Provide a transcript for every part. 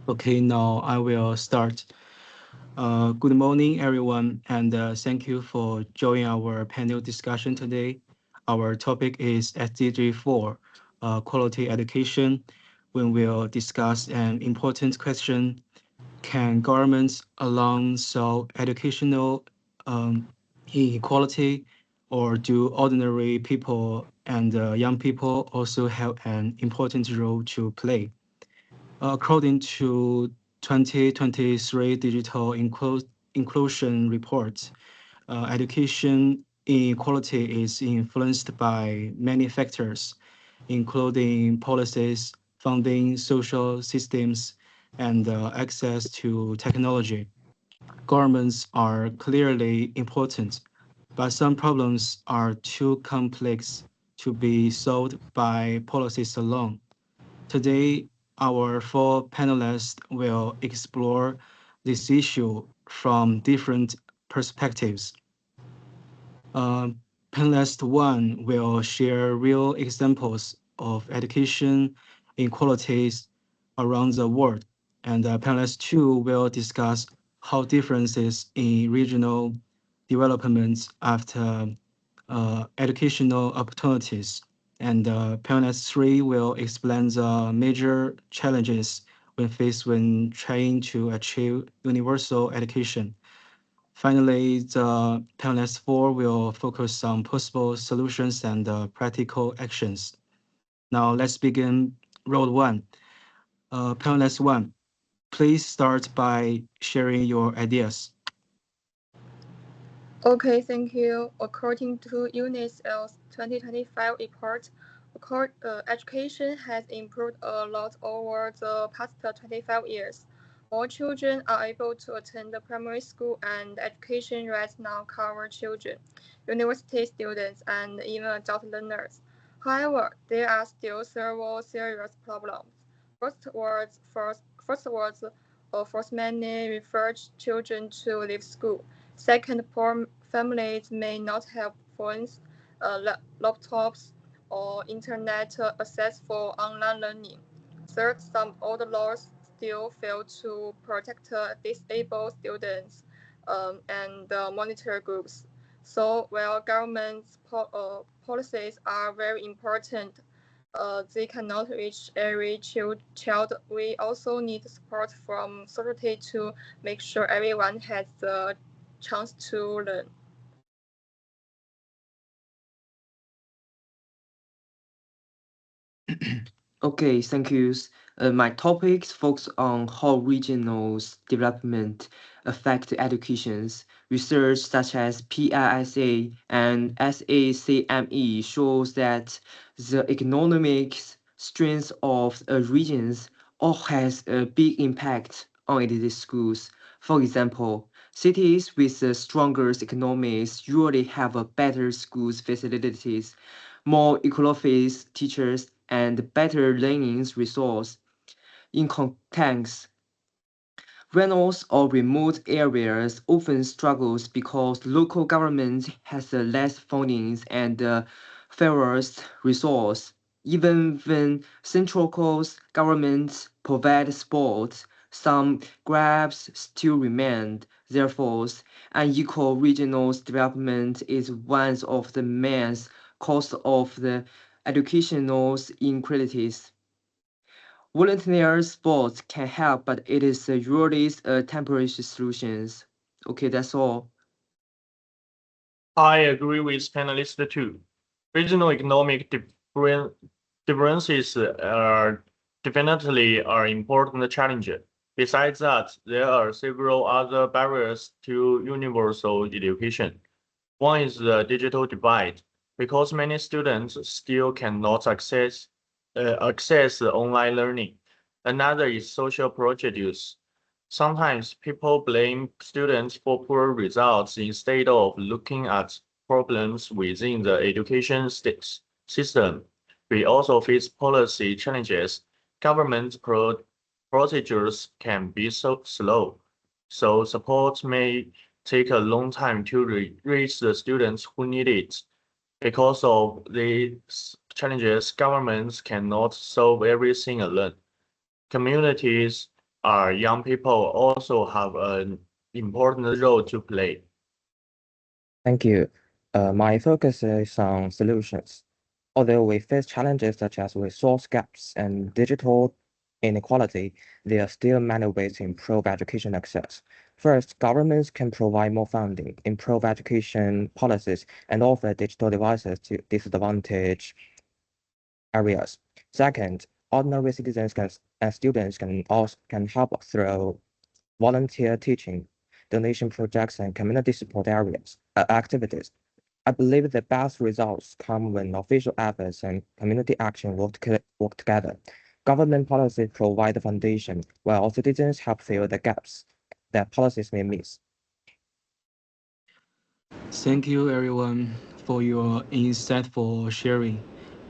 Okay, now I will start. Good morning, everyone, and thank you for joining our panel discussion today. Our topic is SDG 4, quality education. When we'll discuss an important question: can governments alone solve educational um, inequality, or do ordinary people and young people also have an important role to play? According to 2023 Digital Inclusion Report, education inequality is influenced by many factors, including policies, funding, social systems, and access to technology. Governments are clearly important, but some problems are too complex to be solved by policies alone. Today, our four panelists will explore this issue from different perspectives. Uh, Panelist one will share real examples of education inequalities around the world, and panelist two will discuss how differences in regional developments after educational opportunities. And panelist three will explain the major challenges when trying to achieve universal education. Finally, the panelist four will focus on possible solutions and practical actions. Now let's begin round one. Panelist one, please start by sharing your ideas. Okay, thank you. According to UNICEF's 2025 report, education has improved a lot over the past 25 years. More children are able to attend the primary school, and education rates now cover children, university students, and even adult learners. However, there are still several serious problems. First, force many refugees children to leave school. Second, poor families may not have phones, laptops, or internet access for online learning. Third, some old laws still fail to protect disabled students and monitor groups. So, while policies are very important, they cannot reach every child. We also need support from society to make sure everyone has the chance to learn. Okay, thank you. My topics focus on how regional development affect educations. Research such as PISA and SACME shows that the economic strength of a regions all has a big impact on its schools. For example, cities with the strongest economies usually have a better schools facilities, more equal-face teachers, and better learning resources. In context, rural or remote areas often struggles because local government has less funding and fewer resources. Even when central governments provide support, some gaps still remain. Therefore, unequal regional development is one of the main causes of the educational inequalities. Volunteer sports can help, but it is usually a temporary solution. Okay, that's all. I agree with panelists too. Regional economic differences are definitely an important challenge. Besides that, there are several other barriers to universal education. One is the digital divide, because many students still cannot access online learning. Another is social prejudice. Sometimes people blame students for poor results instead of looking at problems within the education system. We also face policy challenges. Government procedures can be so slow, so support may take a long time to reach the students who need it. Because of these challenges, governments cannot solve everything alone. Communities our young people also have an important role to play. Thank you. My focus is on solutions. Although we face challenges such as resource gaps and digital inequality, there are still many ways to improve education access. First, governments can provide more funding, improve education policies, and offer digital devices to disadvantaged areas. Second, ordinary citizens and students can help through volunteer teaching, donation projects, and community support activities. I believe the best results come when official efforts and community action work together. Government policies provide the foundation, while citizens help fill the gaps that policies may miss. Thank you, everyone, for your insightful sharing.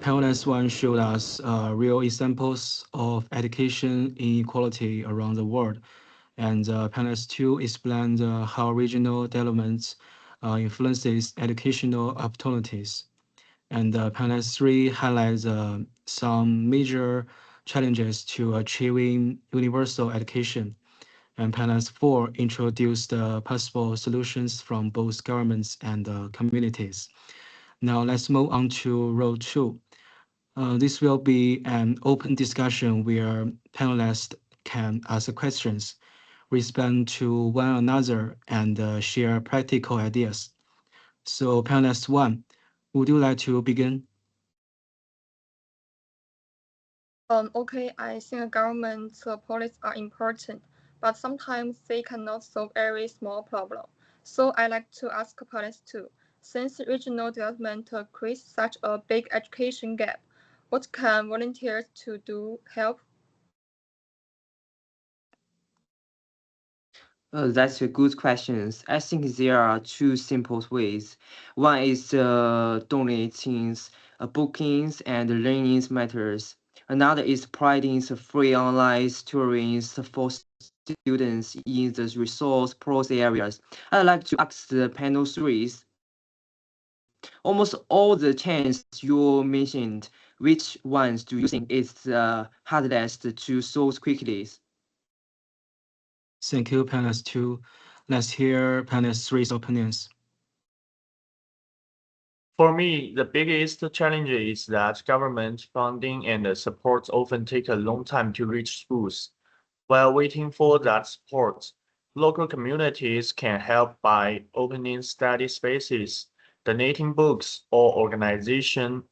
Panelist 1 showed us real examples of education inequality around the world, and Panelist 2 explained how regional development influences educational opportunities. And Panelist 3 highlights some major challenges to achieving universal education. And Panelist 4 introduced possible solutions from both governments and communities. Now let's move on to row 2. This will be an open discussion where panelists can ask questions, respond to one another, and share practical ideas. So, panelist 1, would you like to begin? Okay, I think government policies are important, but sometimes they cannot solve every small problem. So I like to ask police too. Since regional development creates such a big education gap, what can volunteers to do help? That's a good question. I think there are two simple ways. One is donating bookings and learning matters. Another is providing free online tutorings for students in the resource-poor areas. I'd like to ask the panel threes. Almost all the chains you mentioned, which ones do you think is the hardest to solve quickly? Thank you, panelist 2. Let's hear panelist 3's opinions. For me, the biggest challenge is that government funding and support often take a long time to reach schools. While waiting for that support, local communities can help by opening study spaces, donating books, or organizing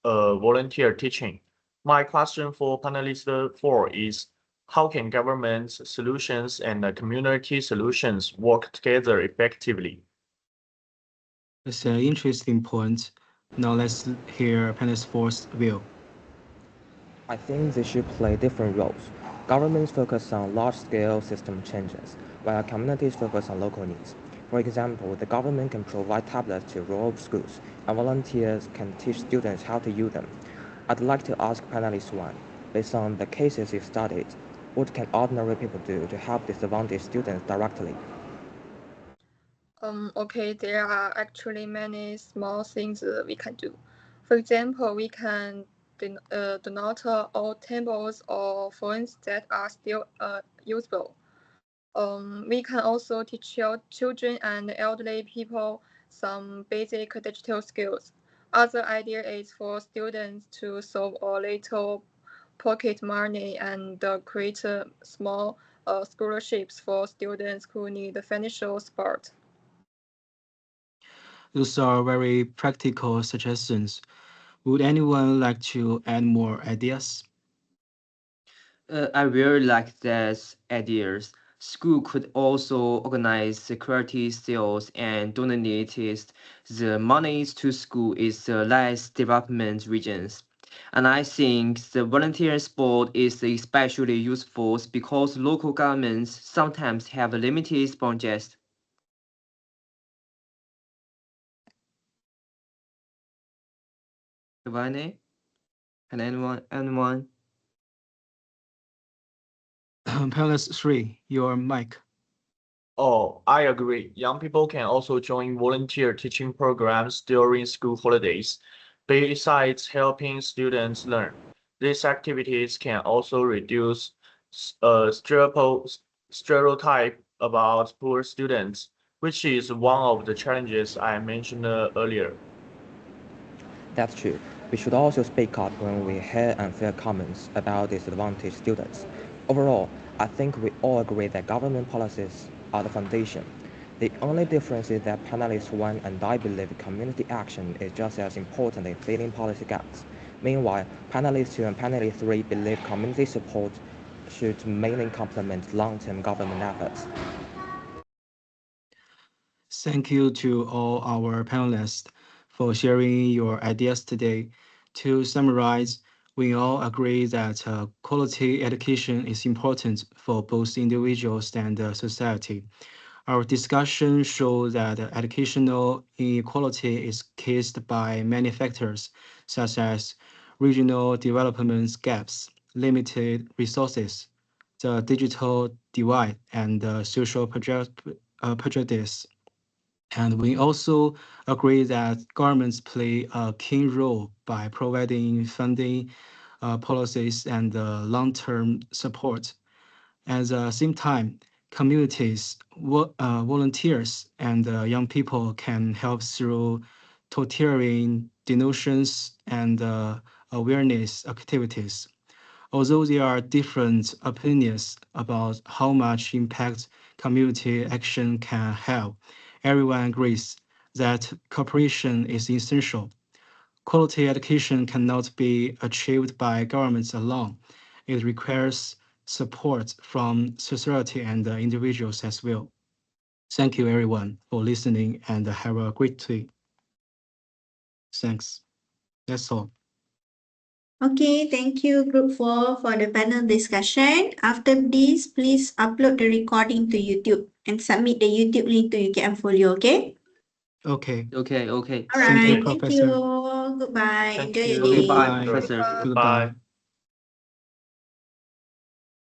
volunteer teaching. My question for panelist 4 is, how can government solutions and community solutions work together effectively? It's an interesting point. Now let's hear panelist 4's view. I think they should play different roles. Governments focus on large-scale system changes, while communities focus on local needs. For example, the government can provide tablets to rural schools, and volunteers can teach students how to use them. I'd like to ask panelist one, based on the cases you studied, what can ordinary people do to help disadvantaged students directly? Okay, there are actually many small things we can do. For example, we can donate old tables or phones that are still usable. We can also teach children and elderly people some basic digital skills. Other idea is for students to save a little pocket money and create small scholarships for students who need financial support. Those are very practical suggestions. Would anyone like to add more ideas? I really like these ideas. School could also organize security sales and donate the monies to school is the less development regions. And I think the volunteer sport is especially useful because local governments sometimes have limited budgets. Giovanni, can anyone? Panelist 3, your mic. Oh, I agree. Young people can also join volunteer teaching programs during school holidays. Besides helping students learn, these activities can also reduce stereotype about poor students, which is one of the challenges I mentioned earlier. That's true. We should also speak up when we hear unfair comments about disadvantaged students. Overall, I think we all agree that government policies are the foundation. The only difference is that panelist 1 and I believe community action is just as important in filling policy gaps. Meanwhile, panelist 2 and panelist 3 believe community support should mainly complement long-term government efforts. Thank you to all our panelists for sharing your ideas today. To summarize, we all agree that quality education is important for both individuals and society. Our discussion shows that educational inequality is caused by many factors, such as regional development gaps, limited resources, the digital divide, and social prejudice. And we also agree that governments play a key role by providing funding, policies, and long-term support. At the same time, communities, volunteers, and young people can help through tutoring, donations, and awareness activities. Although there are different opinions about how much impact community action can have, everyone agrees that cooperation is essential. Quality education cannot be achieved by governments alone. It requires support from society and individuals as well. Thank you, everyone, for listening and have a great day. Thanks. That's all. Okay, thank you, Group 4, for the panel discussion. After this, please upload the recording to YouTube and submit the YouTube link to UKM Folio, okay? Okay. Okay. All Thank you, right, thank Professor. you. Goodbye. Thank Enjoy your you. day. Goodbye, Goodbye. Professor. Goodbye.